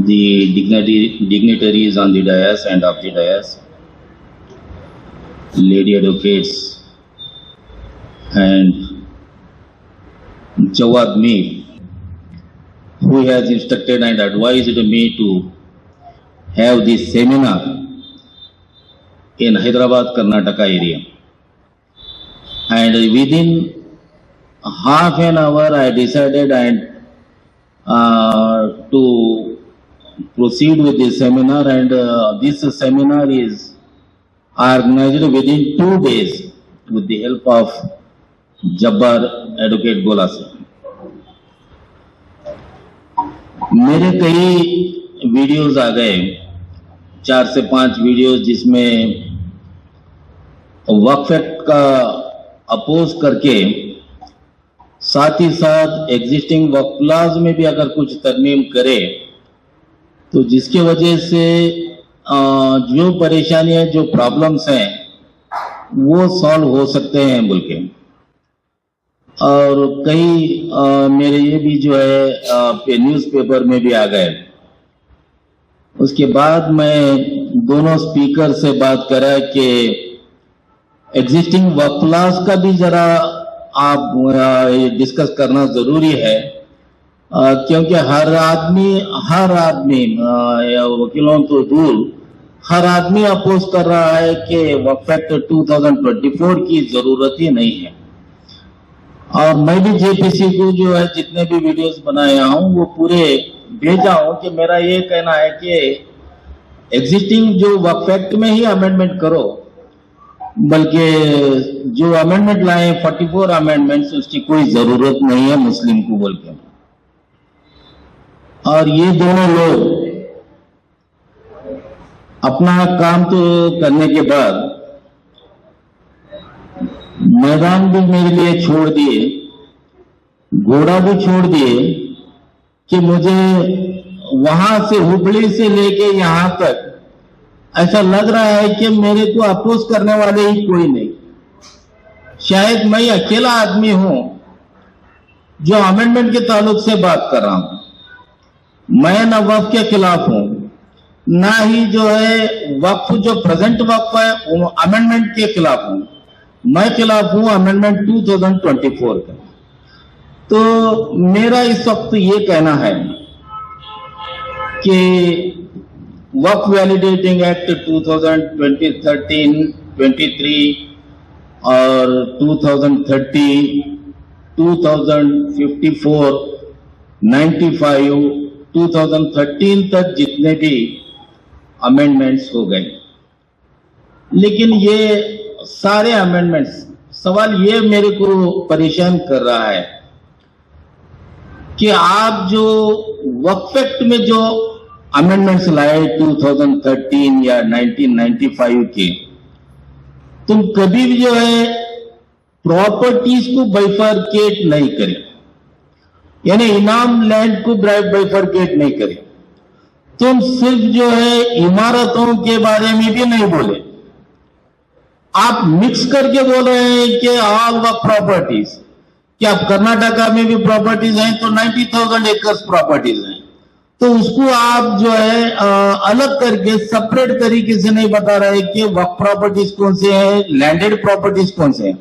the dignitaries on the dais and off the dais, lady advocates, and Jawad Mir, who has instructed and advised me to have this seminar in Hyderabad, Karnataka area. And within half an hour, I decided to proceed with this seminar, and this seminar is organized within 2 days with the help of Jabbar advocate गोला से। मेरे कई videos आ गए, 4 से 5 videos, जिसमें वक्फ act का oppose करके साथ ही साथ एग्जिस्टिंग वक्फ लॉज में भी अगर कुछ तरमीम करे तो जिसकी वजह से जो परेशानियां, जो प्रॉब्लम्स हैं वो सॉल्व हो सकते हैं बोल के। और कई मेरे ये भी जो है न्यूज़पेपर में भी आ गए। उसके बाद मैं दोनों स्पीकर से बात करा कि एग्जिस्टिंग वक्फ लॉज का भी जरा आप डिस्कस करना जरूरी है, क्योंकि हर आदमी वकीलों तो दूर, हर आदमी अपोज कर रहा है कि वक्फ एक्ट 2024 की जरूरत ही नहीं है। और मैं भी जेपीसी को जो है जितने भी वीडियोस बनाया हूं वो पूरे भेजा हूं कि मेरा ये कहना है कि एग्जिस्टिंग जो वक्फ एक्ट में ही अमेंडमेंट करो, बल्कि जो अमेंडमेंट लाए 44 अमेंडमेंट्स, उसकी कोई जरूरत नहीं है मुस्लिम को बोल के। और ये दोनों लोग अपना काम तो करने के बाद मैदान भी मेरे लिए छोड़ दिए, घोड़ा भी छोड़ दिए कि मुझे वहां से हुबली से लेके यहां तक ऐसा लग रहा है कि मेरे को अपोज करने वाले ही कोई नहीं। शायद मैं अकेला आदमी हूं जो अमेंडमेंट के ताल्लुक से बात कर रहा हूं। मैं न वक्फ के खिलाफ हूं, ना ही जो है वक्फ जो प्रेजेंट वक्फ है वो अमेंडमेंट के खिलाफ हूं। मैं खिलाफ हूं अमेंडमेंट 2024 का। तो मेरा इस वक्त ये कहना है कि वक्फ वैलिडेटिंग एक्ट 2013, 23 और 2030, 2054, 95, 2013 तक जितने भी अमेंडमेंट्स हो गए, लेकिन ये सारे अमेंडमेंट्स, सवाल ये मेरे को परेशान कर रहा है कि आप जो वक्फ एक्ट में जो अमेंडमेंट्स लाए 2013 या 1995 के, तुम कभी भी जो है प्रॉपर्टीज को बाइफरकेट नहीं करे, यानी इनाम लैंड को बाइफरकेट नहीं करे। तुम सिर्फ जो है इमारतों के बारे में भी नहीं बोले, आप मिक्स करके बोल रहे हैं कि ऑल वक्फ प्रॉपर्टीज। क्या कर्नाटका में भी प्रॉपर्टीज हैं तो 90,000 एकर्स प्रॉपर्टीज हैं, तो उसको आप जो है अलग करके सेपरेट तरीके से नहीं बता रहे कि वक्फ प्रॉपर्टीज कौन से हैं, लैंडेड प्रॉपर्टीज कौन से हैं।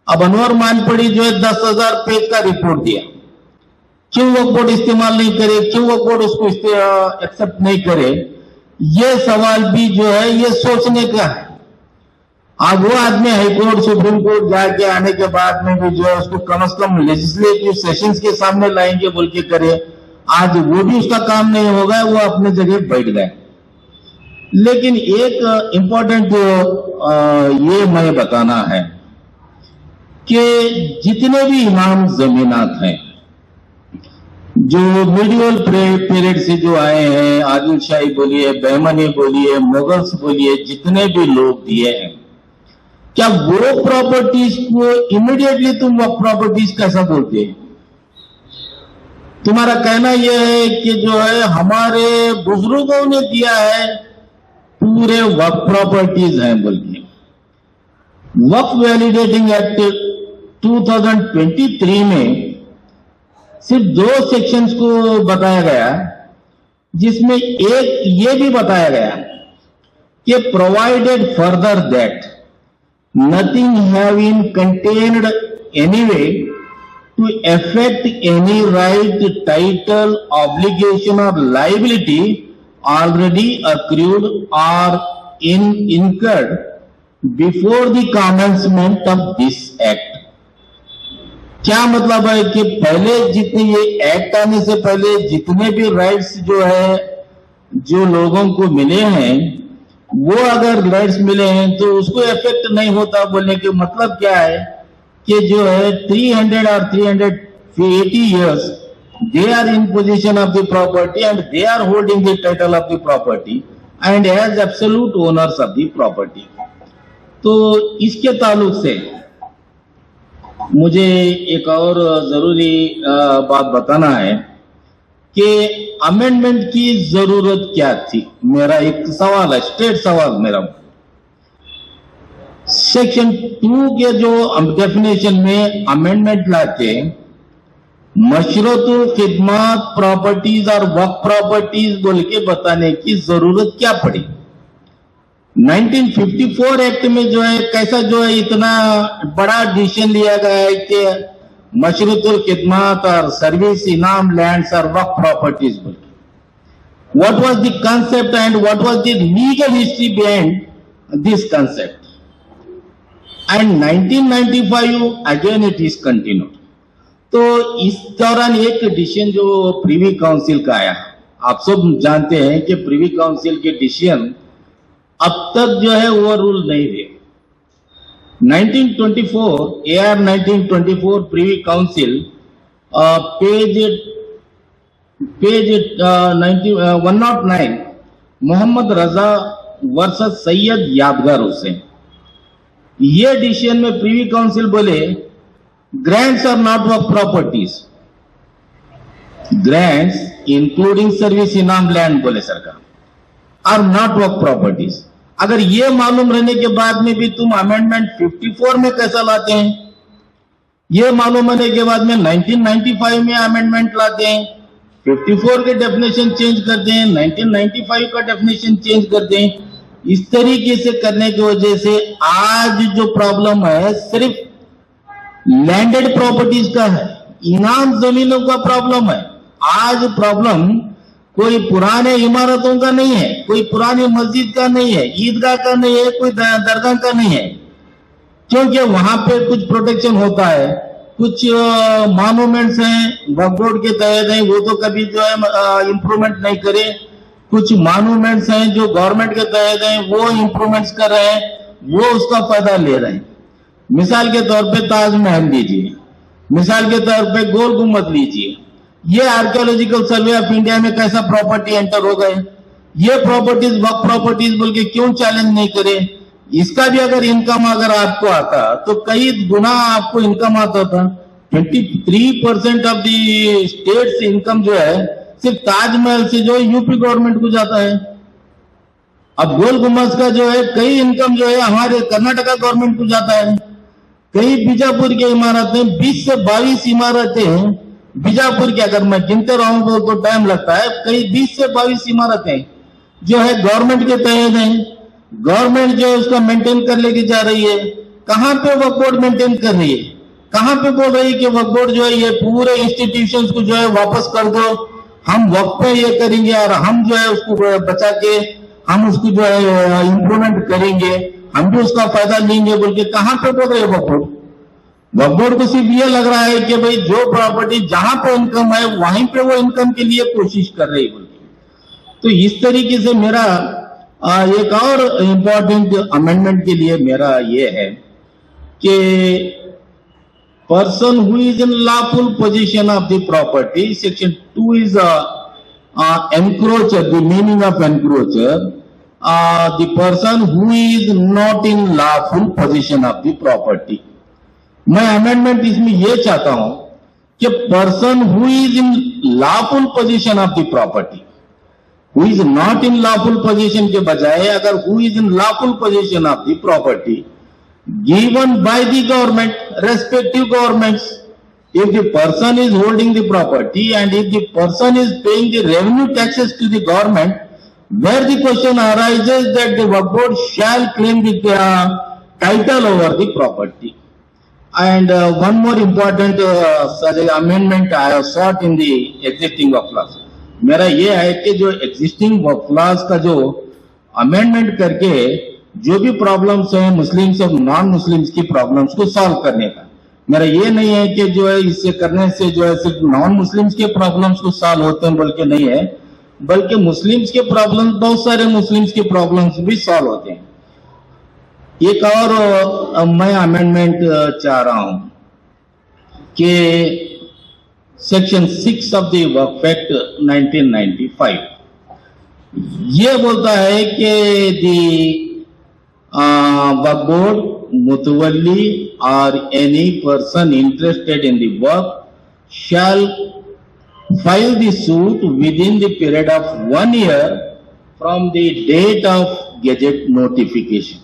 अब अनवर मानपड़ी जो है 10,000 पेज का रिपोर्ट दिया, क्यों वक्फ बोर्ड इस्तेमाल नहीं करे, क्यों वक्फ बोर्ड उसको एक्सेप्ट नहीं करे, ये सवाल भी जो है ये सोचने का है। अब वो आदमी हाईकोर्ट, सुप्रीम कोर्ट जाके आने के बाद में भी जो है उसको कम से कम लेजिस्लेटिव सेशंस के सामने लाएंगे बोल के करे, आज वो भी उसका काम नहीं होगा, वो अपने जगह बैठ गए। लेकिन एक इंपॉर्टेंट जो ये मैं बताना है कि जितने भी इमाम जमीनात हैं जो मीडियल पीरियड से जो आए हैं, आदिल शाही बोलिए, बहमनी बोलिए, मुगल्स बोलिए, जितने भी लोग दिए हैं, क्या वो प्रॉपर्टीज को इमीडिएटली तुम वक्फ प्रॉपर्टीज कैसा बोलते हैं? तुम्हारा कहना यह है कि जो है हमारे बुजुर्गों ने दिया है पूरे वक्फ प्रॉपर्टीज हैं बोल के। वक्फ वैलिडेटिंग एक्ट 2023 में सिर्फ 2 सेक्शंस को बताया गया जिसमें एक ये भी बताया गया कि provided further that nothing have been contained anyway to affect any right, title, obligation or liability already accrued or incurred before the commencement of this act. क्या मतलब है कि पहले जितने ये एक्ट आने से पहले जितने भी राइट्स जो है जो लोगों को मिले हैं, वो अगर राइट्स मिले हैं तो उसको इफेक्ट नहीं होता। बोलने के मतलब क्या है कि जो है 300 और 380 years they are in possession of the property and they are holding the title of the property and as absolute owners of the property. तो इसके ताल्लुक से मुझे एक और जरूरी बात बताना है कि अमेंडमेंट की जरूरत क्या थी। मेरा एक सवाल है, स्ट्रेट सवाल मेरा। सेक्शन 2 के जो डेफिनेशन में अमेंडमेंट लाके मशरूतुल खिदमत प्रॉपर्टीज और वक्फ प्रॉपर्टीज बोल के बताने की जरूरत क्या पड़ी। 1954 एक्ट में जो है कैसा जो है इतना बड़ा डिसीजन लिया गया है कि मशरूतुल खिदमत और सर्विस, इनाम, लैंड्स और वक्फ प्रॉपर्टीज बोल के। What was the concept and what was the legal history behind this concept. And 1995 again it is continued. तो इस दौरान एक डिसीजन जो प्रीवी काउंसिल का आया, आप सब जानते हैं कि प्रीवी काउंसिल के डिसीजन अब तक जो है वो रूल नहीं हुए। 1924 AR 1924 privy council page 109 Mohammad Raza versus Syed Yadgar Hussain. ये डिसीजन में प्रीवी काउंसिल बोले grants are not work properties, grants including service, इनाम, लैंड बोले सरकार आर नॉट वर्क प्रॉपर्टीज। अगर ये मालूम रहने के बाद में भी तुम अमेंडमेंट 54 में कैसा लाते हैं, ये मालूम होने के बाद में 1995 में अमेंडमेंट लाते हैं, 54 के डेफिनेशन चेंज करते हैं, 1995 का डेफिनेशन चेंज करते हैं। इस तरीके से करने की वजह से आज जो प्रॉब्लम है सिर्फ लैंडेड प्रॉपर्टीज का है, इनाम जमीनों का प्रॉब्लम है। आज प्रॉब्लम कोई पुराने इमारतों का नहीं है, कोई पुरानी मस्जिद का नहीं है, ईदगाह का नहीं है, कोई दरगाह का नहीं है, क्योंकि वहां पे कुछ प्रोटेक्शन होता है। कुछ मॉन्यूमेंट्स हैं वक्फ बोर्ड के तहत हैं, वो तो कभी जो है इंप्रूवमेंट नहीं करे। कुछ मॉन्यूमेंट्स हैं जो गवर्नमेंट के तहत हैं, वो इंप्रूवमेंट्स कर रहे हैं, वो उसका फायदा ले रहे हैं। मिसाल के तौर पे ताजमहल लीजिए, मिसाल के तौर पे गोल गुम्बद लीजिए। ये आर्कियोलॉजिकल सर्वे ऑफ इंडिया में कैसा प्रॉपर्टी एंटर हो गए। ये प्रॉपर्टीज वक्फ प्रॉपर्टीज बोल के क्यों चैलेंज नहीं करे। इसका भी अगर इनकम अगर आपको आता तो कई गुना आपको इनकम आता था। 23% ऑफ दी स्टेट्स इनकम जो है सिर्फ ताजमहल से जो है यूपी गवर्नमेंट को जाता है। अब गोल गुम्बद का जो है कई इनकम जो है हमारे कर्नाटका गवर्नमेंट को जाता है। कई बीजापुर की इमारतें 20 से 22 इमारतें बीजापुर की, अगर मैं गिनते रहूंगा तो टाइम लगता है, कई 20 से 22 इमारतें जो है गवर्नमेंट के तहत हैं। गवर्नमेंट जो है उसका मेंटेन कर लेके जा रही है। कहां पे वक्फ बोर्ड मेंटेन कर रही है, कहां पे बोल रही है कि वक्फ बोर्ड जो है ये पूरे इंस्टीट्यूशंस को जो है वापस कर दो, हम वक्फ पे ये करेंगे और हम जो है उसको बचा के हम उसको जो है इंप्रूवमेंट करेंगे, हम भी उसका फायदा लेंगे बोल के कहां पे बोल रहे हैं वक्फ बोर्ड। वक्फ बोर्ड को सिर्फ ये लग रहा है कि भाई जो प्रॉपर्टी जहां पे इनकम है वहीं पे वो इनकम के लिए कोशिश कर रही है। तो इस तरीके से मेरा एक और इम्पोर्टेंट अमेंडमेंट के लिए मेरा ये है कि person who is in lawful position of the property, section 2 is encroacher, the meaning of encroacher, the person who is not in lawful position of the property. मैं अमेंडमेंट इसमें यह चाहता हूं कि person who is in lawful position of the property, who is not in lawful position के बजाय अगर who is in lawful position of the property given by the government, respective governments, if the person is holding the property and if the person is paying the revenue taxes to the government, where the question arises that the Waqf Board shall claim the title over the property. And one more important amendment I have sought in the existing Waqf laws. मेरा ये है कि जो existing Waqf laws का जो amendment करके जो भी प्रॉब्लम्स हैं मुस्लिम्स और नॉन मुस्लिम्स की प्रॉब्लम्स को सॉल्व करने का, मेरा ये नहीं है कि जो है इससे करने से जो है सिर्फ नॉन मुस्लिम्स के प्रॉब्लम्स को सॉल्व होते हैं, बल्कि नहीं है, बल्कि मुस्लिम्स के प्रॉब्लम्स, बहुत सारे मुस्लिम्स के प्रॉब्लम्स भी सॉल्व होते हैं। एक और मैं अमेंडमेंट चाह रहा हूं कि section 6 of the Waqf act 1995 ये बोलता है कि दी Waqf Board, Mutawalli or any person interested in the work shall file the suit within the period of 1 year from the date of gazette notification.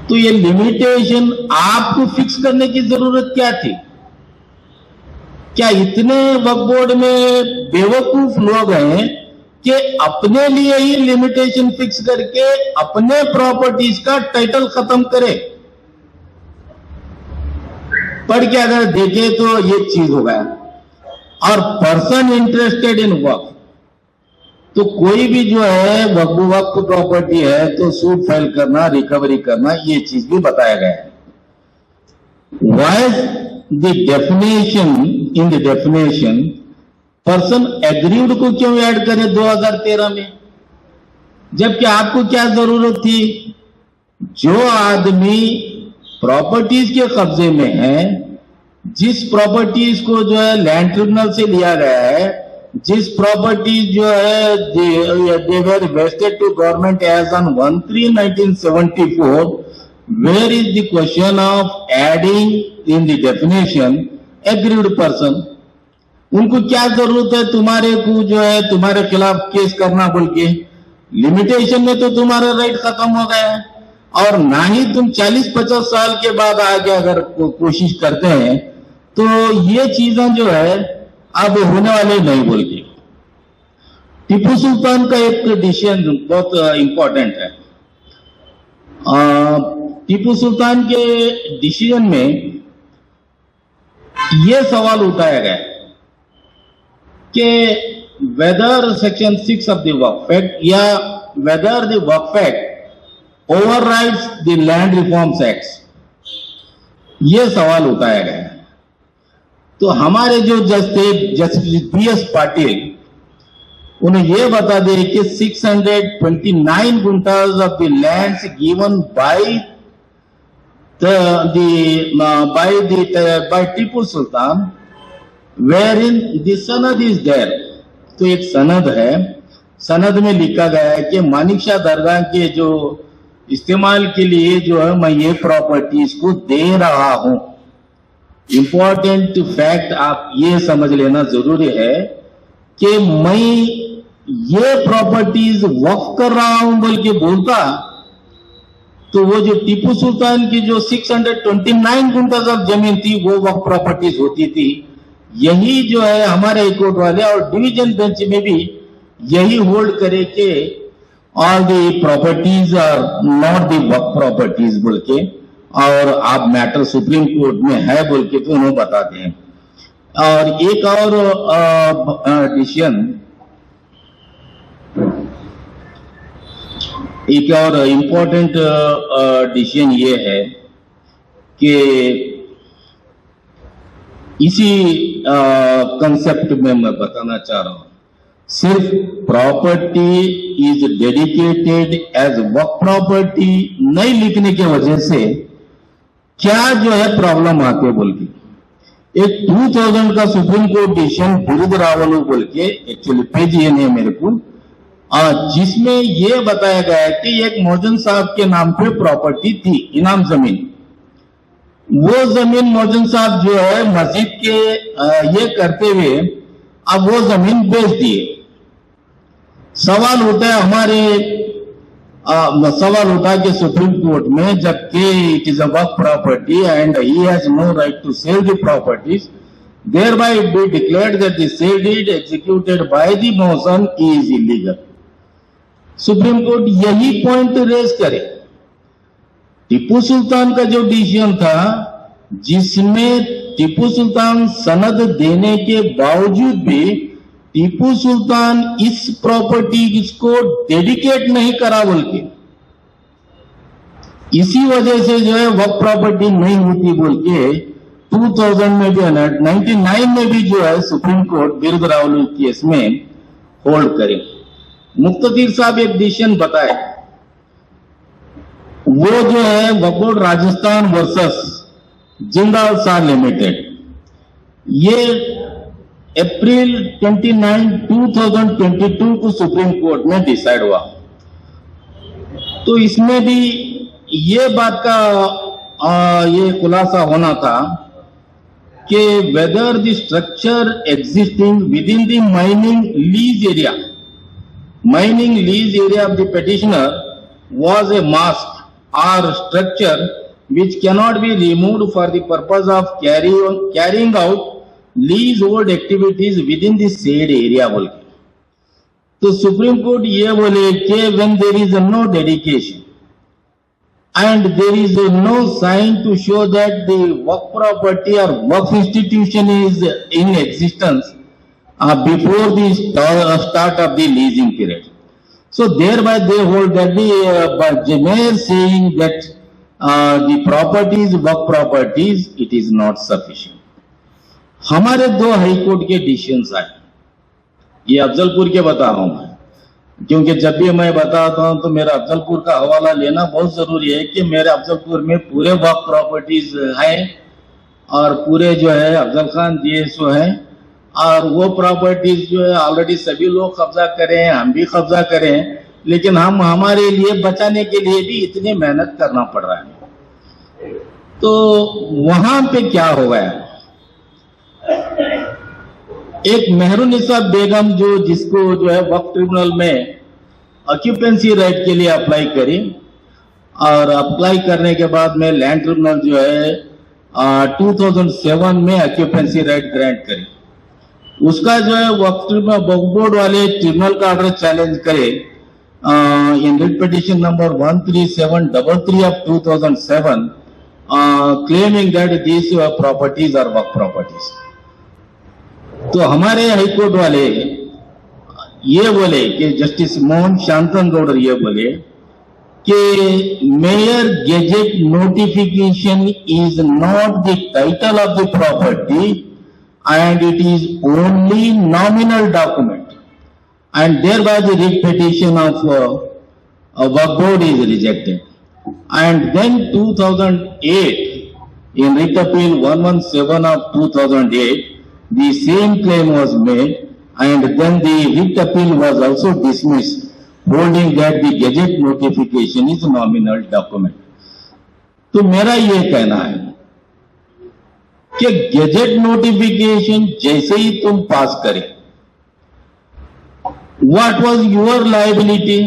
तो ये लिमिटेशन आपको फिक्स करने की जरूरत क्या थी? क्या इतने वक्फ बोर्ड में बेवकूफ लोग हैं कि अपने लिए ही लिमिटेशन फिक्स करके अपने प्रॉपर्टीज का टाइटल खत्म करे? पढ़ के अगर देखे तो ये चीज हो गया। और पर्सन इंटरेस्टेड इन वक्फ, तो कोई भी जो है वक्फ प्रॉपर्टी है तो सूट फाइल करना, रिकवरी करना, ये चीज भी बताया गया है। Wise the definition, in the definition person agreed को क्यों ऐड करें 2013 में, जबकि आपको क्या जरूरत थी? जो आदमी प्रॉपर्टीज के कब्जे में है, जिस प्रॉपर्टीज को जो है लैंड ट्रिब्यूनल से लिया गया है, जिस प्रॉपर्टीज जो है they were vested to government as on 1/3/1974, where is the question of adding in the definition aggrieved person? उनको क्या जरूरत है तुम्हारे को जो है तुम्हारे खिलाफ केस करना बोल के? लिमिटेशन में तो तुम्हारा राइट खत्म हो गया है, और ना ही तुम 40-50 साल के बाद आगे अगर कोशिश करते हैं तो ये चीजें जो है अब होने वाले नहीं बोल के। टीपू सुल्तान का एक डिसीजन बहुत इंपॉर्टेंट है। टीपू सुल्तान के डिसीजन में यह सवाल उठाया गया कि whether section 6 of the Waqf act या whether the Waqf act overrides the land reforms act, यह सवाल उठाया गया है। तो हमारे जो जस्टिस BS पाटिल, उन्हें यह बता दे कि 629 guntas of the lands given by Tipu Sultan wherein the sanad is there। तो एक सनद है, सनद में लिखा गया है कि मानिक शाह दरगाह के जो इस्तेमाल के लिए जो है मैं ये प्रॉपर्टीज को दे रहा हूं। इंपॉर्टेंट फैक्ट आप ये समझ लेना जरूरी है कि मैं ये प्रॉपर्टीज वक्फ कर रहा हूं बोल के बोलता तो वो जो टीपू सुल्तान की जो 629 गुंटास ऑफ जमीन थी वो वक्फ प्रॉपर्टीज होती थी। यही जो है हमारे हाईकोर्ट वाले और डिवीजन बेंच में भी यही होल्ड करे कि all the properties are not the waqf properties बोल के, और आप मैटर सुप्रीम कोर्ट में है बोल के तो उन्होंने बताते हैं। और एक और डिसीजन, एक और इम्पोर्टेंट डिसीजन ये है कि इसी कंसेप्ट में मैं बताना चाह रहा हूं, सिर्फ property is dedicated as waqf property नहीं लिखने की वजह से क्या जो है प्रॉब्लम आते हैं बोल के एक 2000 का सुप्रीम कोर्ट डिसीजन बिरुद रावलू बोल के, एक्चुअली पेज ये नहीं है मेरे को, जिसमें यह बताया गया है कि एक मोहसिन साहब के नाम पे प्रॉपर्टी थी, इनाम जमीन। वो जमीन मोहसिन साहब जो है मस्जिद के ये करते हुए अब वो जमीन बेच दिए। सवाल उठा है हमारे सवाल उठा के सुप्रीम कोर्ट में, जबकि इट इज अ वर्क property and he has no right to sell the properties, thereby it be declared that the sale deed executed by the motion is illegal. Supreme court यही point raise करे। टीपू सुल्तान का जो decision था, जिसमें टीपू सुल्तान सनद देने के बावजूद भी टीपू सुल्तान इस प्रॉपर्टी को डेडिकेट नहीं करा, बोल के इसी वजह से जो है वक्त प्रॉपर्टी नहीं होती बोल के 2000 में भी 99 में भी जो है सुप्रीम कोर्ट विरुद्ध राहुल केस में होल्ड करे। मुक्तदीर साहब एक डिसीजन बताए, वो जो है वक्फ बोर्ड राजस्थान वर्सेस जिंदाल सार लिमिटेड, ये अप्रैल 29, 2022 को सुप्रीम कोर्ट में डिसाइड हुआ। तो इसमें भी ये बात का ये खुलासा होना था कि whether the structure existing with in the mining lease area of the petitioner was a mast or structure which cannot be removed for the purpose of carrying out leasehold activities within the said area बोल के। तो supreme court ये बोले कि when there is no dedication and there is no sign to show that the work property or work institution is in existence before the start of the leasing period. So thereby they hold that the mere saying that the properties, work properties, it is not sufficient. हमारे दो high court के decisions आए, ये अफजलपुर के बता रहा हूं मैं, क्योंकि जब भी मैं बताता हूं तो मेरा अफजलपुर का हवाला लेना बहुत जरूरी है कि मेरे अफजलपुर में पूरे वर्क प्रॉपर्टीज हैं और पूरे जो है अफजल खान DSO हैं, और वो प्रॉपर्टीज जो है ऑलरेडी सभी लोग कब्जा करें, हम भी कब्जा करें, लेकिन हम हमारे लिए बचाने के लिए भी इतनी मेहनत करना पड़ रहा है। तो वहां पे क्या हो गया, एक मेहरुनिसा बेगम जिसको जो है वक्फ ट्रिब्यूनल में ऑक्यूपेंसी राइट के लिए अप्लाई करी, और अप्लाई करने के बाद में लैंड ट्रिब्यूनल जो है 2007 में ऑक्यूपेंसी राइट ग्रांट करी। उसका जो है वक्फ बोर्ड वाले ट्रिब्यूनल का ऑर्डर चैलेंज करे in writ petition number 13733 of 2007, claiming that these properties are work properties. तो हमारे हाईकोर्ट वाले ये बोले कि जस्टिस मोहन शांतन गौडर ये बोले कि mayor gazette notification is not the title of the property and it is only nominal document, and thereby the writ petition of work board is rejected. And then 2008 in writ appeal 117 of 2008 the same claim was made, and then the writ appeal was also dismissed, holding that the gazette notification is nominal document. तो मेरा ये कहना है कि gadget notification जैसे ही तुम पास करें, what was your liability?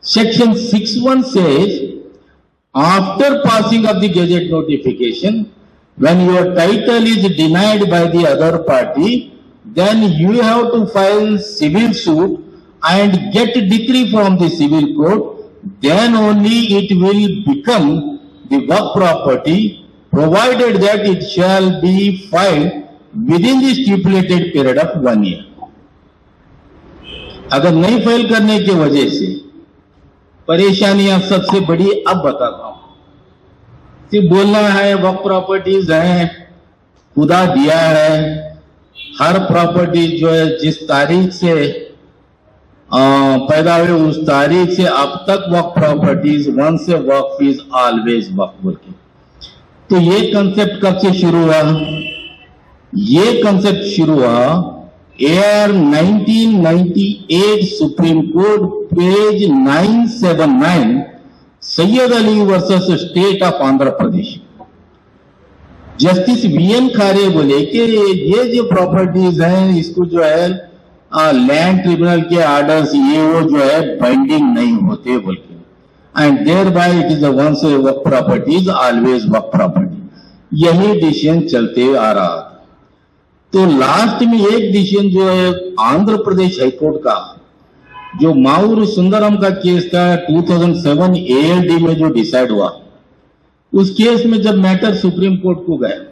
Section 61 says after passing of the gazette notification, when your title is denied by the other party, then you have to file civil suit and get decree from the civil court, then only it will become the work property, provided that it shall be filed within the stipulated period of 1 year. अगर नहीं file करने की वजह से परेशानियां सबसे बड़ी अब बताता हूं। सिर्फ बोलना है वर्क प्रॉपर्टीज हैं, खुदा दिया है, हर प्रॉपर्टी जो है जिस तारीख से पैदा हुई उस तारीख से अब तक वर्क प्रॉपर्टीज, वन से वर्क इज ऑलवेज वर्क बोल के। तो ये कंसेप्ट कब से शुरू हुआ? ये कंसेप्ट शुरू हुआ AR 1998 supreme court page 979, Syed Ali versus state of Andhra Pradesh. Justice VN खारे बोले कि ये जो प्रॉपर्टीज हैं इसको जो है लैंड ट्रिब्यूनल के ऑर्डर्स ये वो जो है बाइंडिंग नहीं होते बोल के, and there bye it is once work property is always work property, यही डिसीजन चलते आ रहा था। तो लास्ट में एक डिसीजन जो है आंध्र प्रदेश हाईकोर्ट का, जो माऊर सुंदरम का केस था 2007 ALD में जो डिसाइड हुआ, उस केस में जब मैटर सुप्रीम कोर्ट को गया,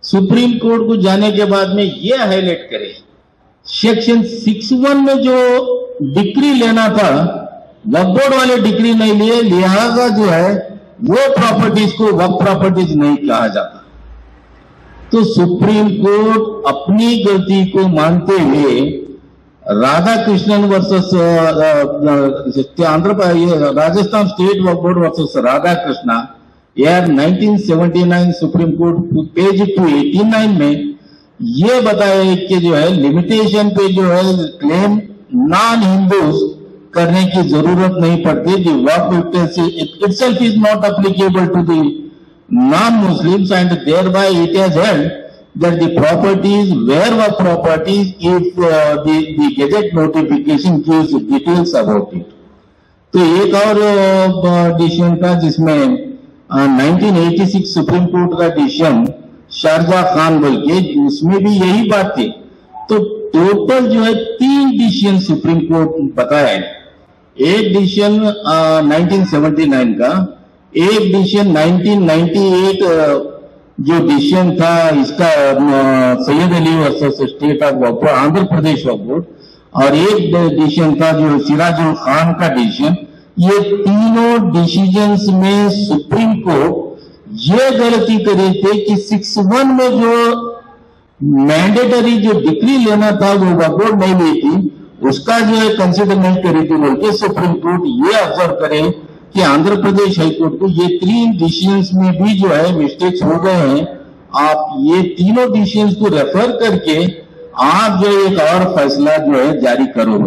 सुप्रीम कोर्ट को जाने के बाद में ये हाईलाइट करे सेक्शन 61 में जो डिक्री लेना था वक्फ बोर्ड वाले डिक्री नहीं लिए, लिहाजा जो है वो प्रॉपर्टीज को वक्फ प्रॉपर्टीज नहीं कहा जाता। तो सुप्रीम कोर्ट अपनी गलती को मानते हुए Radha Krishnan versus Rajasthan state Waqf board versus Radha Krishna year 1979 supreme court page 289 में ये बताया कि जो है लिमिटेशन पे जो है क्लेम नॉन हिंदूज करने की जरूरत नहीं पड़ती। दी वक्फ itself is not applicable to the non-Muslims, and thereby it has held that the properties were work properties if the gazette notification gives details about it. तो एक और डिसीजन था जिसमें 1986 सुप्रीम कोर्ट का डिसीजन शारजा खान बोल के, उसमें भी यही बात थी। तो टोटल जो है 3 डिसीजन सुप्रीम कोर्ट बताया है, एक डिसीजन 1979 का, एक डिसीजन 1998 जो डिसीजन था इसका Syed Ali versus state of Waqf Andhra Pradesh Waqf board, और एक डिसीजन था जो सिराजुल खान का डिसीजन। ये तीनों डिसीजंस में सुप्रीम कोर्ट ये गलती करी थे कि 61 में जो मैंडेटरी जो डिक्री लेना था वो वक्फ बोर्ड नहीं ली थी, उसका जो है कंसिडर नहीं करी थी बोल के सुप्रीम कोर्ट ये ऑब्जर्व करे कि आंध्र प्रदेश हाईकोर्ट को ये 3 डिसीजंस में भी जो है मिस्टेक्स हो गए हैं, आप ये तीनों डिसीजंस को रेफर करके आप जो एक और फैसला जो है जारी करो।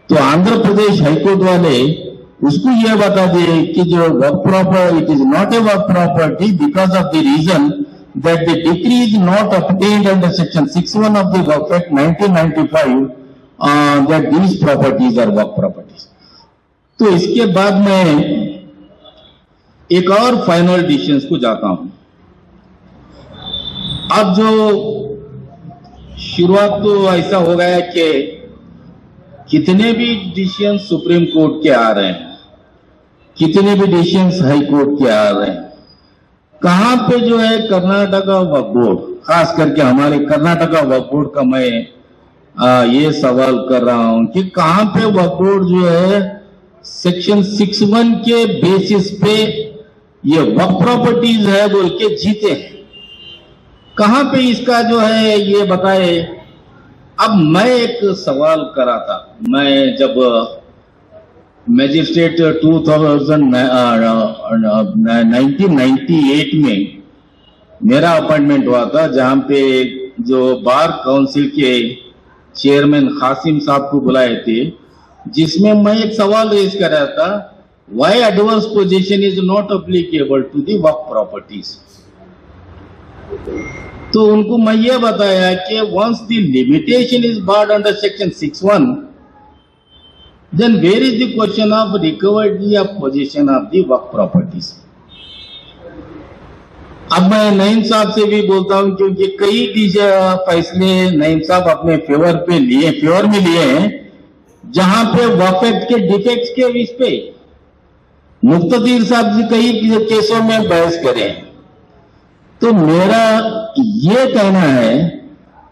तो आंध्र प्रदेश हाईकोर्ट वाले उसको यह बता दिए कि जो work proper it is not a work property because of the reason that the decree is not obtained under section 61 of the Waqf act 1995 that these properties are work properties. तो इसके बाद मैं एक और फाइनल डिसीजंस को जाता हूं। अब जो शुरुआत तो ऐसा हो गया कि कितने भी डिसीजन सुप्रीम कोर्ट के आ रहे हैं, कितने भी डिसीजन हाई कोर्ट के आ रहे हैं, कहां पे जो है कर्नाटका वक्फ बोर्ड, खास करके हमारे कर्नाटका वक्फ बोर्ड का मैं ये सवाल कर रहा हूं कि कहां पे वक्फ बोर्ड जो है सेक्शन 61 के बेसिस पे ये वक्फ प्रॉपर्टीज है बोल के जीते हैं, कहां पे इसका जो है ये बताए। अब मैं एक सवाल करा था, मैं जब मैजिस्ट्रेट 1998 में मेरा अपॉइंटमेंट हुआ था, जहां पे जो बार काउंसिल के चेयरमैन कासिम साहब को बुलाए थे, जिसमें मैं एक सवाल रेज कर रहा था, why adverse possession is not applicable to the waqf properties. तो उनको मैं ये बताया कि once the limitation is barred under section 61 then where is the question of recovery of possession of the waqf properties. अब मैं नईम साहब से भी बोलता हूं क्योंकि कई फैसले नईम साहब अपने फेवर में लिए हैं, जहां पे वक्फ एक्ट के डिफेक्ट्स के इस पे मुफ्तदीर साहब जी कई केसों में बहस करें। तो मेरा ये कहना है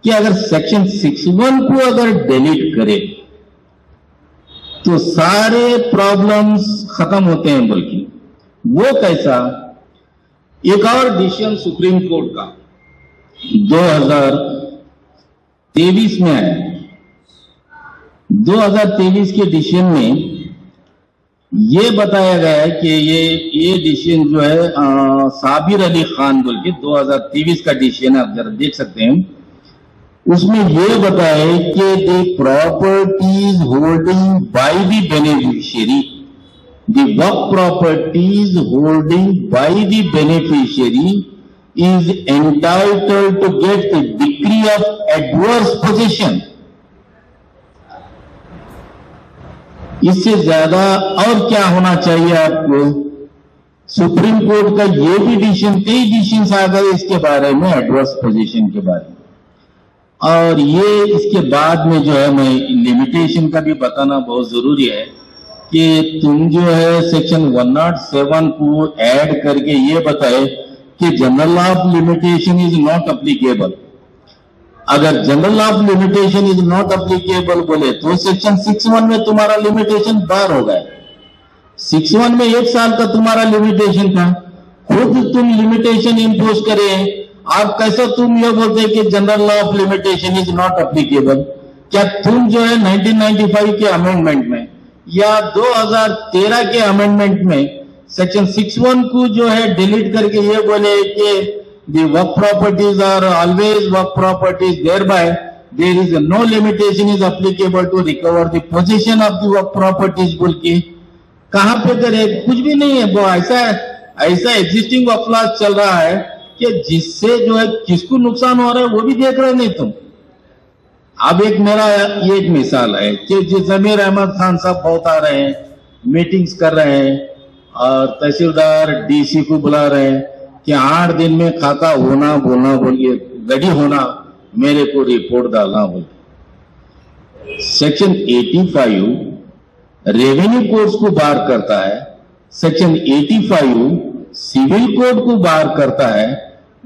कि अगर सेक्शन 61 को अगर डिलीट करे तो सारे प्रॉब्लम्स खत्म होते हैं, बल्कि वो कैसा। एक और डिसीजन सुप्रीम कोर्ट का 2023 में आया। 2023 के डिसीजन में ये बताया गया है कि ये डिसीजन जो है साबिर अली खान बोल के 2023 का डिसीजन आप जरा देख सकते हैं, उसमें ये बताया कि the properties holding by the beneficiary, the waqf properties holding by the beneficiary is entitled to get the decree of adverse possession इससे ज्यादा और क्या होना चाहिए आपको? सुप्रीम कोर्ट का ये भी डिसीजन, कई डिसीजन आ गए इसके बारे में, एडवर्स पोजीशन के बारे में। और ये इसके बाद में जो है, मैं लिमिटेशन का भी बताना बहुत जरूरी है कि तुम जो है सेक्शन 107 को ऐड करके ये बताए कि general law of limitation is not applicable. अगर general law of limitation is not applicable बोले तो सेक्शन 61 में तुम्हारा लिमिटेशन बार हो गया। 61 में 1 साल का तुम्हारा लिमिटेशन था, खुद तुम लिमिटेशन इंपोज करे। आप कैसे तुम ये बोलते कि general law of limitation is not applicable? क्या तुम जो है 1995 के अमेंडमेंट में या 2013 के अमेंडमेंट में सेक्शन 61 को जो है डिलीट करके ये बोले कि the work properties are always work properties, thereby there is no limitation is applicable to recover the possession of the work properties बोल के कहां पे करे? कुछ भी नहीं है। वो ऐसा एग्जिस्टिंग वर्क लॉ चल रहा है कि जिससे जो है किसको नुकसान हो रहा है वो भी देख रहे नहीं तुम। अब मेरा ये एक मिसाल है कि जमीर अहमद खान साहब बहुत आ रहे हैं, मीटिंग्स कर रहे हैं और तहसीलदार डीसी को बुला रहे हैं कि 8 दिन में खाता होना बोलना बोलिए, गड़ी होना, मेरे को रिपोर्ट डालना बोलिए। सेक्शन 85 रेवेन्यू कोर्ट्स को बार करता है, सेक्शन 85 सिविल कोड को बार करता है।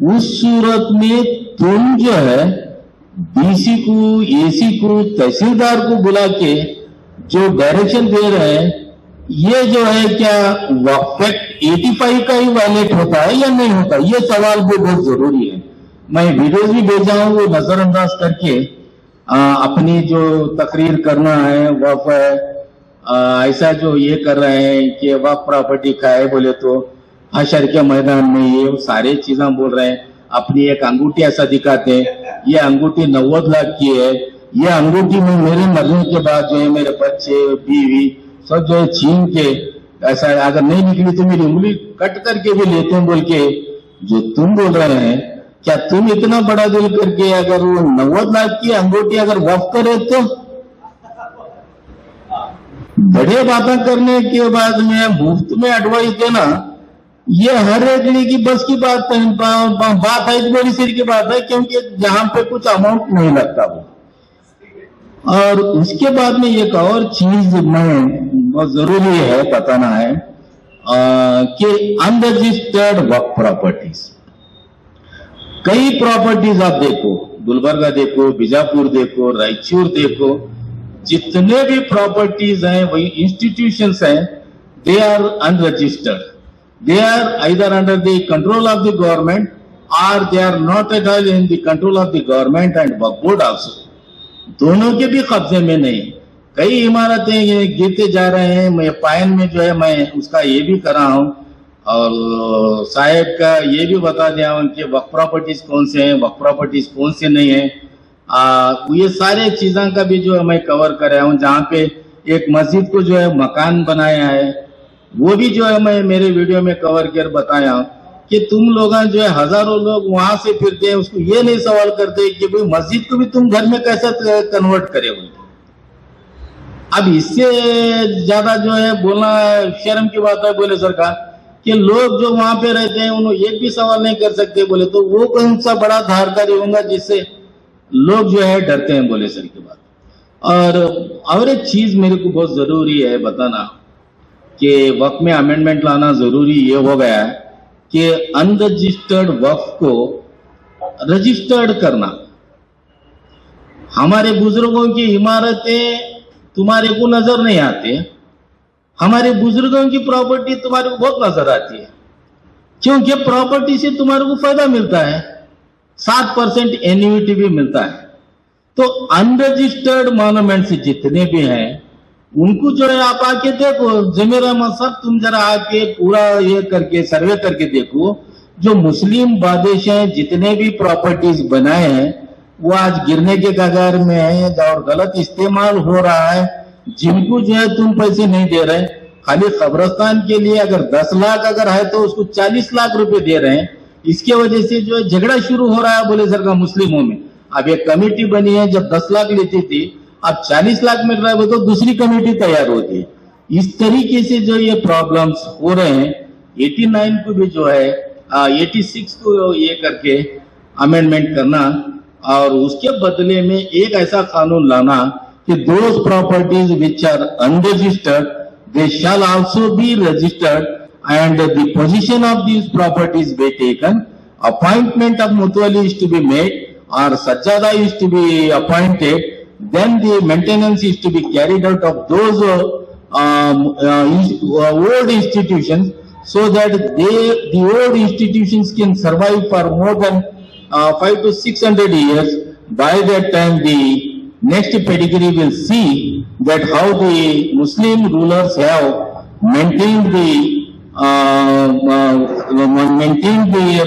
उस सूरत में तुम जो है डीसी को, एसी को, तहसीलदार को बुला के जो डायरेक्शन दे रहे हैं, ये जो है क्या वक्फ एक्ट 85 का ही वायलेट होता है या नहीं होता? ये सवाल भी बहुत जरूरी है। मैं वीडियोज भी भेजा हूं, वो नजरअंदाज करके अपनी जो तकरीर करना है वक्फ ऐसा जो ये कर रहे हैं कि वक्फ प्रॉपर्टी का है बोले तो हशर के मैदान में ये सारे चीजें बोल रहे हैं। अपनी एक अंगूठी ऐसा दिखाते हैं, ये अंगूठी 90 लाख की है, ये अंगूठी में मेरे मरने के बाद जो है मेरे बच्चे बीवी सब जो है छीन के, ऐसा अगर नहीं निकली तो मेरी उंगली कट करके भी लेते हैं बोल के जो तुम बोल रहे हैं। क्या तुम इतना बड़ा दिल करके अगर वो 90 लाख की अंगूठी अगर वक्फ करे तो बड़े बातें करने के बाद में मुफ्त में एडवाइस देना, ये हर एक की बस की बात है, इस बड़ी सिर की बात है, क्योंकि जहां पे कुछ अमाउंट नहीं लगता वो। और उसके बाद में एक और चीज में बहुत जरूरी है बताना है कि अनरजिस्टर्ड वर्क प्रॉपर्टीज, कई प्रॉपर्टीज आप देखो, गुलबर्गा देखो, बीजापुर देखो, रायचूर देखो, जितने भी प्रॉपर्टीज हैं वही इंस्टीट्यूशंस हैं, they are unregistered, they are either under the control of the government और they are not at all in the control of the government and Waqf board also. दोनों के भी कब्जे में नहीं। कई इमारतें गिरते जा रहे हैं। मैं पायन में जो है मैं उसका ये भी कर रहा हूं और साहेब का ये भी बता दिया हूं कि वक्फ प्रॉपर्टीज कौन से हैं, वक्फ प्रॉपर्टीज कौन से नहीं है। ये सारे चीजों का भी जो है मैं कवर कर रहा हूं। जहाँ पे एक मस्जिद को जो है मकान बनाया है वो भी जो है मैं मेरे वीडियो में कवर कर बताया हूं कि तुम लोग जो है हजारों लोग वहां से फिरते हैं, उसको ये नहीं सवाल करते कि भाई मस्जिद को भी तुम घर में कैसे कन्वर्ट करे हुए। अब इससे ज्यादा जो है बोलना शर्म की बात है बोले सरकार कि लोग जो वहां पे रहते हैं उन्होंने एक भी सवाल नहीं कर सकते बोले, तो वो कौन सा बड़ा धारकारी होगा जिससे लोग जो है डरते हैं बोले सर की बात। और एक चीज मेरे को बहुत जरूरी है बताना कि वक्फ में अमेंडमेंट लाना जरूरी ये हो गया है कि अनरजिस्टर्ड वक्फ को रजिस्टर्ड करना। हमारे बुजुर्गों की इमारतें तुम्हारे को नजर नहीं आती, हमारे बुजुर्गों की प्रॉपर्टी तुम्हारे को बहुत नजर आती है, क्योंकि प्रॉपर्टी से तुम्हारे को फायदा मिलता है, 7% एन्युइटी भी मिलता है। तो अनरजिस्टर्ड मॉन्यूमेंट्स जितने भी हैं उनको जो है आप आके देखो, जमीर अहमद साहब तुम जरा आके पूरा ये करके सर्वे करके देखो, जो मुस्लिम बादशाह जितने भी प्रॉपर्टीज बनाए हैं वो आज गिरने के कगार में है और गलत इस्तेमाल हो रहा है। जिनको जो है तुम पैसे नहीं दे रहे, खाली कब्रस्तान के लिए अगर 10 लाख अगर है तो उसको 40 लाख रुपए दे रहे हैं। इसके वजह से जो है झगड़ा शुरू हो रहा है बोले सर का मुस्लिमों में। अब एक कमेटी बनी है, जब 10 लाख लेती थी अब 40 लाख मिल रहा है वो तो दूसरी कमेटी तैयार होती है। इस तरीके से जो ये प्रॉब्लम्स हो रहे हैं, 89 को भी जो है 86 को ये करके अमेंडमेंट करना और उसके बदले में एक ऐसा कानून लाना कि those properties which are unregistered they shall also be registered and the position of these properties be taken, appointment of Mutwalli is to be made or Sajjada is to be appointed, then the maintenance is to be carried out of those old institutions so that the old institutions can survive for more than 500 to 600 years. By that time the next pedigree will see that how the Muslim rulers have maintained the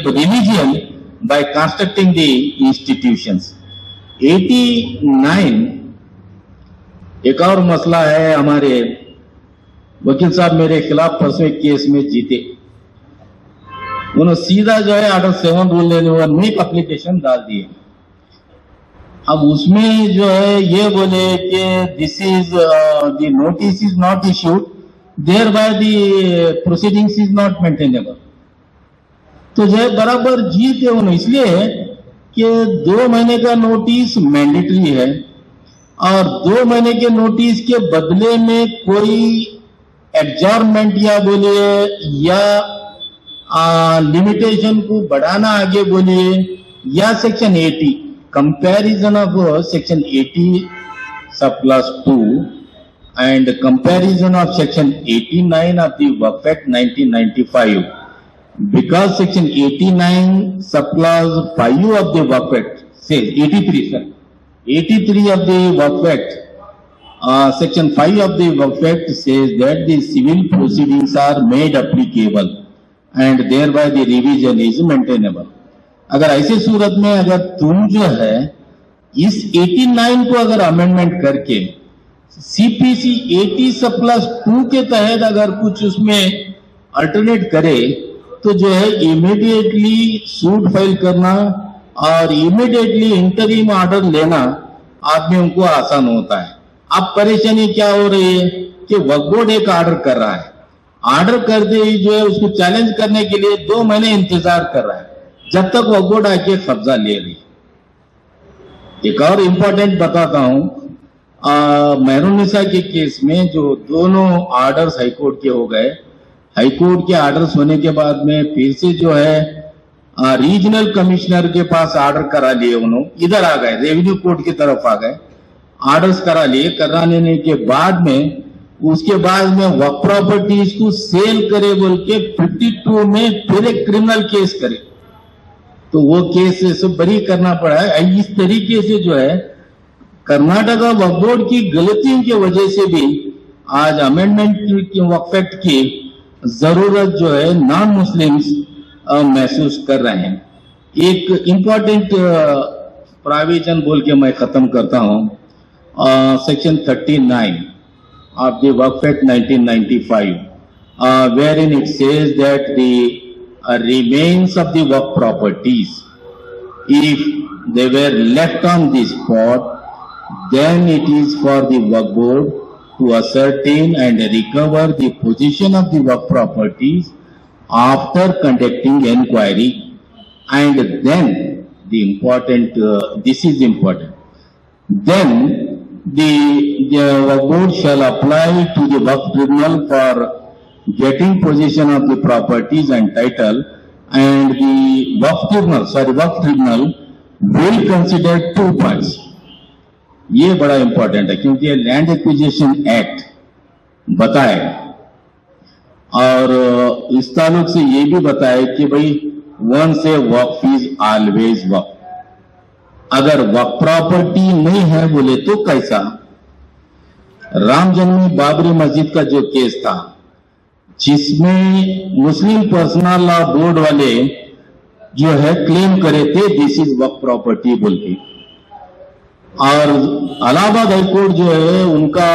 religion by constructing the institutions. 89 एक और मसला है, हमारे वकील साहब मेरे खिलाफ परसों एक केस में जीते, उन्होंने सीधा जो है आर्टिकल 7 रूल लेने में एक एप्लीकेशन डाल दिए। अब उसमें जो है ये बोले कि this is the notice is not issued thereby the proceedings is not maintainable। तो जो है बराबर जीते उन्होंने, इसलिए कि 2 महीने का नोटिस मैंडेटरी है और 2 महीने के नोटिस के बदले में कोई एडजॉर्नमेंट या बोलिए या लिमिटेशन को बढ़ाना आगे बोलिए या सेक्शन 80 कंपैरिजन ऑफ सेक्शन 80 सब plus 2 and comparison of section 89 of the Waqf Act 1995, because section 89 subclause 5 of the Waqf Act says 83 of the Waqf Act, section 5 of the Waqf Act says that the civil proceedings are made applicable and thereby the revision is maintainable। अगर ऐसे सूरत में अगर तुम जो है इस 89 को अगर अमेंडमेंट करके सीपीसी 80 सब प्लस 2 के तहत अगर कुछ उसमें अल्टरनेट करे तो जो है इमीडिएटली सूट फाइल करना और इमीडिएटली इंटरिम ऑर्डर लेना आदमियों को आसान होता है। अब परेशानी क्या हो रही है कि वक्फ बोर्ड एक ऑर्डर कर रहा है, ऑर्डर करते ही जो है उसको चैलेंज करने के लिए 2 महीने इंतजार कर रहा है जब तक वक्फ बोर्ड आके कब्जा ले रही। एक और इंपॉर्टेंट बताता हूं, मेहरुन्निसा के केस में जो दोनों ऑर्डर्स हाईकोर्ट के हो गए, हाईकोर्ट के ऑर्डर्स होने के बाद में फिर से जो है रीजनल कमिश्नर के पास ऑर्डर करा लिए, उन्होंने इधर आ गए, रेवेन्यू कोर्ट की तरफ आ गए, ऑर्डर्स करा लिए, कराने के बाद में उसके बाद में वक्फ प्रॉपर्टीज को सेल करे बोल के 52 में फिर एक क्रिमिनल केस करे, तो वो केस सब बरी करना पड़ा है। इस तरीके से जो है कर्नाटका वक्फ बोर्ड की गलतियों की वजह से भी आज अमेंडमेंट की वक्फ एक्ट की जरूरत जो है नॉन मुस्लिम्स महसूस कर रहे हैं। एक इम्पॉर्टेंट प्रोविजन बोल के मैं खत्म करता हूं, section 39 of the Waqf Act 1995, wherein it says that the remains of the waqf properties, if they were left on the spot, then it is for the Waqf Board to ascertain and recover the position of the waqf properties after conducting inquiry, and then the important, this is important, then the Waqf Board shall apply to the Waqf Tribunal for getting possession of the properties and title, and the Waqf Tribunal will consider 2 points। ये बड़ा important है क्योंकि land acquisition act बताए और इस ताल्लुक से ये भी बताए कि भाई वन से वक्फ इज ऑलवेज वक्फ। अगर वक्फ प्रॉपर्टी नहीं है बोले तो कैसा? राम जन्मभूमि बाबरी मस्जिद का जो केस था जिसमें मुस्लिम पर्सनल लॉ बोर्ड वाले जो है क्लेम करे थे दिस इज वक्फ प्रॉपर्टी बोल के, और इलाहाबाद हाईकोर्ट जो है उनका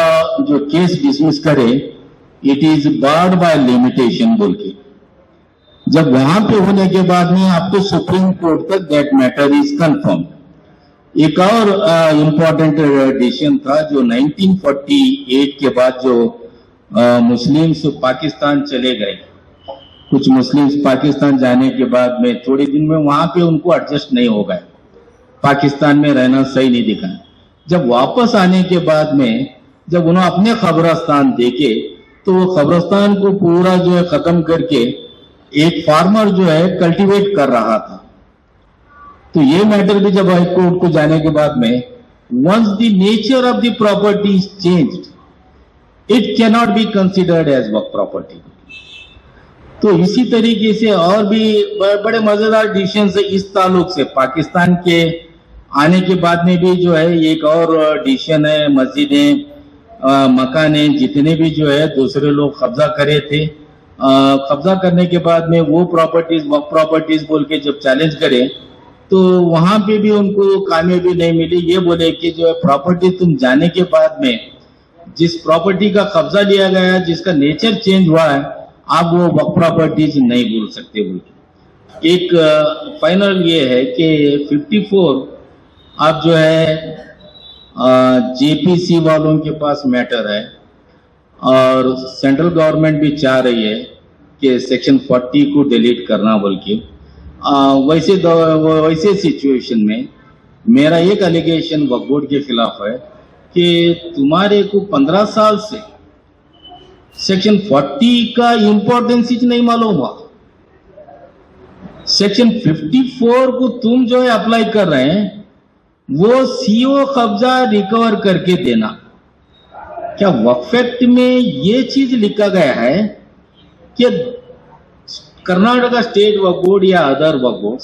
जो केस डिसमिस करे it is barred by limitation बोल के, जब वहां पे होने के बाद में आपको सुप्रीम कोर्ट तक दैट मैटर इज कंफर्म। एक और इम्पोर्टेंट डिसीजन था जो 1948 के बाद जो मुस्लिम्स पाकिस्तान चले गए, कुछ मुस्लिम्स पाकिस्तान जाने के बाद में थोड़े दिन में वहां पे उनको एडजस्ट नहीं हो गए, पाकिस्तान में रहना सही नहीं दिखा। जब वापस आने के बाद में जब उन्होंने अपने कब्रिस्तान देखे तो वो कब्रिस्तान को पूरा जो है खत्म करके एक फार्मर जो है कल्टीवेट कर रहा था। तो ये मैटर भी जब हाई कोर्ट को जाने के बाद में once the nature of the property is changed it can not be considered as वर्क प्रॉपर्टी। तो इसी तरीके से और भी बड़े मजेदार डिसीजन है इस ताल्लुक से। पाकिस्तान के आने के बाद में भी जो है एक और डिसीजन है, मस्जिदें मकाने जितने भी जो है दूसरे लोग कब्जा करे थे, कब्जा करने के बाद में वो प्रॉपर्टीज वर्क प्रॉपर्टीज बोल के जब चैलेंज करे तो वहां पे भी उनको कामयाबी नहीं मिली। ये बोले कि जो है प्रॉपर्टी तुम जाने के बाद में जिस प्रॉपर्टी का कब्जा लिया गया, जिसका नेचर चेंज हुआ है, आप वो वर्क प्रॉपर्टीज नहीं बोल सकते बोल। एक फाइनल ये है कि 54 आप जो है जेपीसी वालों के पास मैटर है और सेंट्रल गवर्नमेंट भी चाह रही है कि सेक्शन 40 को डिलीट करना बोल के। वैसे सिचुएशन में मेरा एक एलिगेशन वक्फ बोर्ड के खिलाफ है कि तुम्हारे को 15 साल से सेक्शन 40 का इंपॉर्टेंस ही नहीं मालूम हुआ। सेक्शन 54 को तुम जो है अप्लाई कर रहे हैं वो सीओ कब्जा रिकवर करके देना। क्या वक्फ एक्ट में ये चीज लिखा गया है कि कर्नाटका स्टेट वक्फ बोर्ड या अदर वक्फ बोर्ड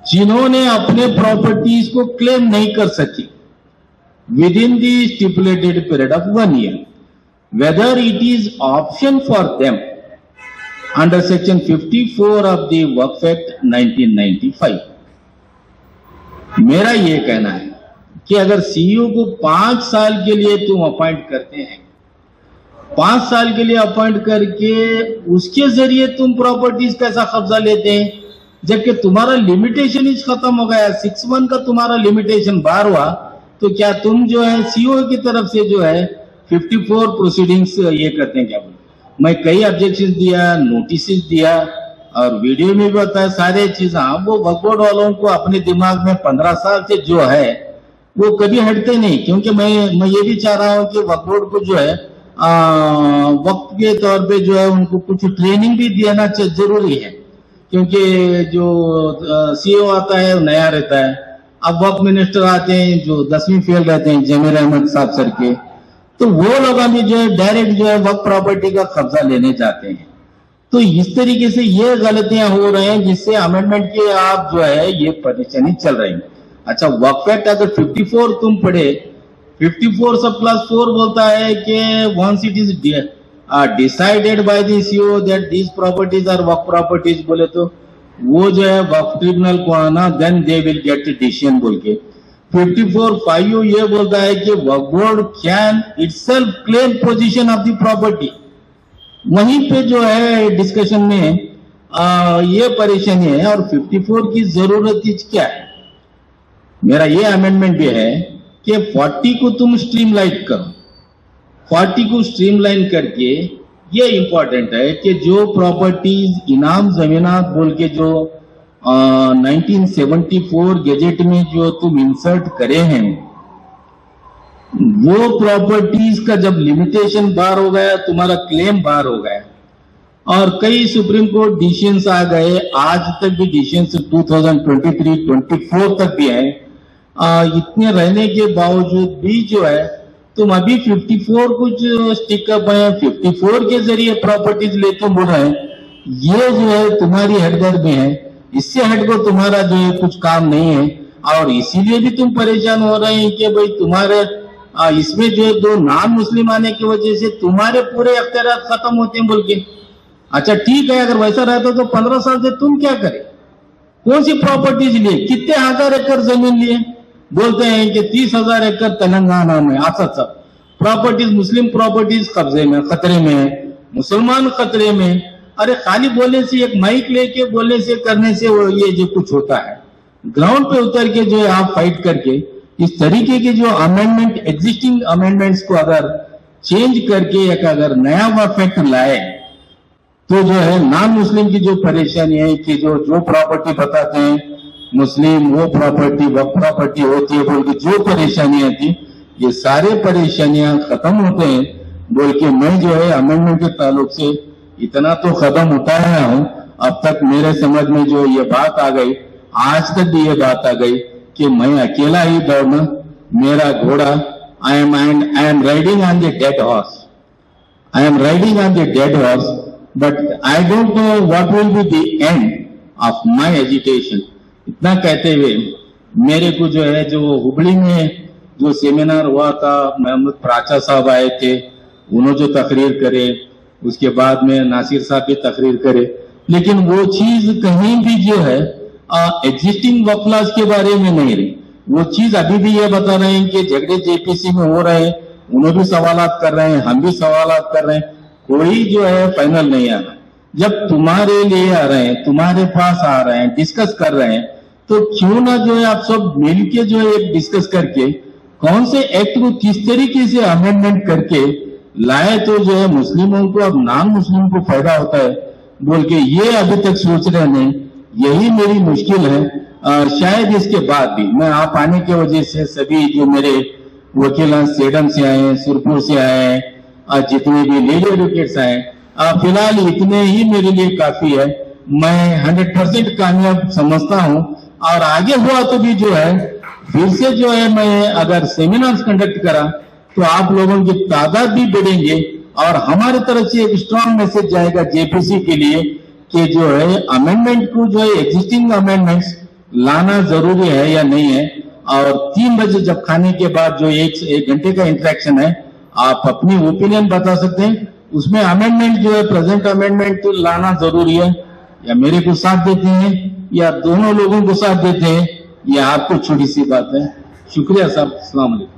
जिन्होंने अपने प्रॉपर्टीज को क्लेम नहीं कर सके with in the stipulated period of 1 year, whether it is option for them under section 54 of the Waqf Act 1995। मेरा ये कहना है कि अगर सीईओ को 5 साल के लिए तुम अपॉइंट करते हैं, 5 साल के लिए अपॉइंट करके उसके जरिए तुम प्रॉपर्टीज कैसा कब्जा लेते हैं, जबकि तुम्हारा लिमिटेशन ही खत्म हो गया, 6 month का तुम्हारा लिमिटेशन बाहर हुआ, तो क्या तुम जो है सीईओ की तरफ से जो है 54 प्रोसीडिंग्स ये करते हैं क्या? बोले मैं कई ऑब्जेक्शन दिया, नोटिस दिया और वीडियो में भी बताया सारे चीज। हाँ, वो वक्फ बोर्ड वालों को अपने दिमाग में 15 साल से जो है वो कभी हटते नहीं, क्योंकि मैं ये भी चाह रहा हूं कि वक्फ बोर्ड को जो है वक्त के तौर पे जो है उनको कुछ ट्रेनिंग भी देना जरूरी है, क्योंकि जो सीईओ आता है वो नया रहता है। अब वक्फ मिनिस्टर आते हैं जो 10वीं फेल रहते हैं, जमीर अहमद साहब सर के, तो वो लोग अभी जो है डायरेक्ट जो है वक्फ प्रॉपर्टी का कब्जा लेने जाते हैं। तो इस तरीके से ये गलतियां हो रहे हैं जिससे अमेंडमेंट के आप जो है ये परेशानी चल रही है। अच्छा, वक्फ एक्ट अगर 54 तुम पढ़े, 54 सब क्लास 4 बोलता है कि once it is decided by the CEO that these properties are Waqf properties, बोले तो वो जो है वक्फ ट्रिब्यूनल को आना then they will get decision बोल के। 54(5) ये बोलता है कि Waqf board can itself claim position of the property. वहीं पे जो है डिस्कशन में ये परेशानी है। और 54 की जरूरत क्या है? मेरा ये अमेंडमेंट भी है कि 40 को तुम स्ट्रीमलाइन करो। 40 को स्ट्रीमलाइन करके ये इंपॉर्टेंट है कि जो प्रॉपर्टीज इनाम जमीनात बोल के जो 1974 गजेट में जो तुम इंसर्ट करे हैं, वो प्रॉपर्टीज का जब लिमिटेशन बाहर हो गया, तुम्हारा क्लेम बाहर हो गया और कई सुप्रीम कोर्ट डिसीजंस आ गए, आज तक भी डिसीजंस 2023-24 तक भी है। इतने रहने के बावजूद भी जो है तुम अभी 54 कुछ स्टिकअप है, 54 के जरिए प्रॉपर्टीज लेते बोल रहे हैं, ये जो है तुम्हारी हटदर्द में है। इससे हटकर तुम्हारा जो है कुछ काम नहीं है और इसीलिए भी तुम परेशान हो रहे हैं कि भाई तुम्हारे इसमें जो है 2 नॉन मुस्लिम आने की वजह से तुम्हारे पूरे अख्तियार खत्म होते हैं बोल के। अच्छा ठीक है, अगर वैसा रहता तो 15 साल से तुम क्या करे? कौन सी प्रॉपर्टीज लिए? कितने 1000 एकड़ जमीन लिए? बोलते हैं कि 30,000 एकड़ तेलंगाना में। अच्छा सब प्रॉपर्टीज मुस्लिम प्रॉपर्टीज कब्जे में, खतरे में है, मुसलमान खतरे में। अरे खाली बोलने से, एक माइक लेके बोलने से, करने से वो ये जो कुछ होता है, ग्राउंड पे उतर के जो है आप फाइट करके इस तरीके के जो अमेंडमेंट, एग्जिस्टिंग अमेंडमेंट्स को अगर चेंज करके एक अगर नया परफेक्ट लाए तो जो है नॉन मुस्लिम की जो परेशानी है कि जो प्रॉपर्टी बताते हैं मुस्लिम वो प्रॉपर्टी वक्फ प्रॉपर्टी होती है बोल के जो परेशानियां थी ये सारे परेशानियां खत्म होते हैं बोल के मैं जो है अमेंडमेंट के ताल्लुक से इतना तो कदम उठाया हूं। अब तक मेरे समझ में जो ये बात आ गई, आज तक भी ये बात आ गई कि मैं अकेला ही दौड़ना, मेरा घोड़ा I am riding on the dead horse, I am riding on the dead horse, but I don't know what will be the end of my agitation. इतना कहते हुए मेरे को जो है जो हुबली में जो सेमिनार हुआ था, मोहम्मद प्राचा साहब आए थे, उन्होंने जो तकरीर करे, उसके बाद में नासिर साहब भी तकरीर करे, लेकिन वो चीज कहीं भी जो है एग्जिस्टिंग वक्लास के बारे में नहीं रही। वो चीज अभी भी ये बता रहे हैं कि झगड़े जेपीसी में हो रहे हैं, उन्हें भी सवालात कर रहे हैं, हम भी सवालात कर रहे हैं, कोई जो है फाइनल नहीं आ रहा। जब तुम्हारे लिए आ रहे हैं, तुम्हारे पास आ रहे हैं, डिस्कस कर रहे हैं, तो क्यों ना जो है आप सब मिलके जो है एक डिस्कस करके कौन से एक्ट को किस तरीके से अमेंडमेंट करके लाए तो जो है मुस्लिमों को अब नॉन मुस्लिम को फायदा होता है बोल के ये अभी तक सोच रहे नहीं। यही मेरी मुश्किल है। शायद इसके बाद भी मैं आप आने की वजह से सभी जो मेरे वकील सेडम से आए हैं, सुरपुर से आए हैं, जितने भी लेडी एडवोकेट्स आए, फिलहाल इतने ही मेरे लिए काफी है। मैं 100% कामयाब समझता हूं और आगे हुआ तो भी जो है फिर से जो है मैं अगर सेमिनार्स कंडक्ट करा तो आप लोगों की तादाद भी बढ़ेंगे और हमारे तरफ से एक स्ट्रांग मैसेज जाएगा जेपीसी के लिए कि जो है अमेंडमेंट को जो है एग्जिस्टिंग अमेंडमेंट्स लाना जरूरी है या नहीं है। और 3 बजे जब खाने के बाद जो एक घंटे का इंटरेक्शन है, आप अपनी ओपिनियन बता सकते हैं, उसमें अमेंडमेंट जो है प्रेजेंट अमेंडमेंट तो लाना जरूरी है या मेरे को साथ देते हैं या दोनों लोगों को साथ देते हैं, ये आपको छोटी सी बात है। शुक्रिया साहब, अस्सलाम वालेकुम।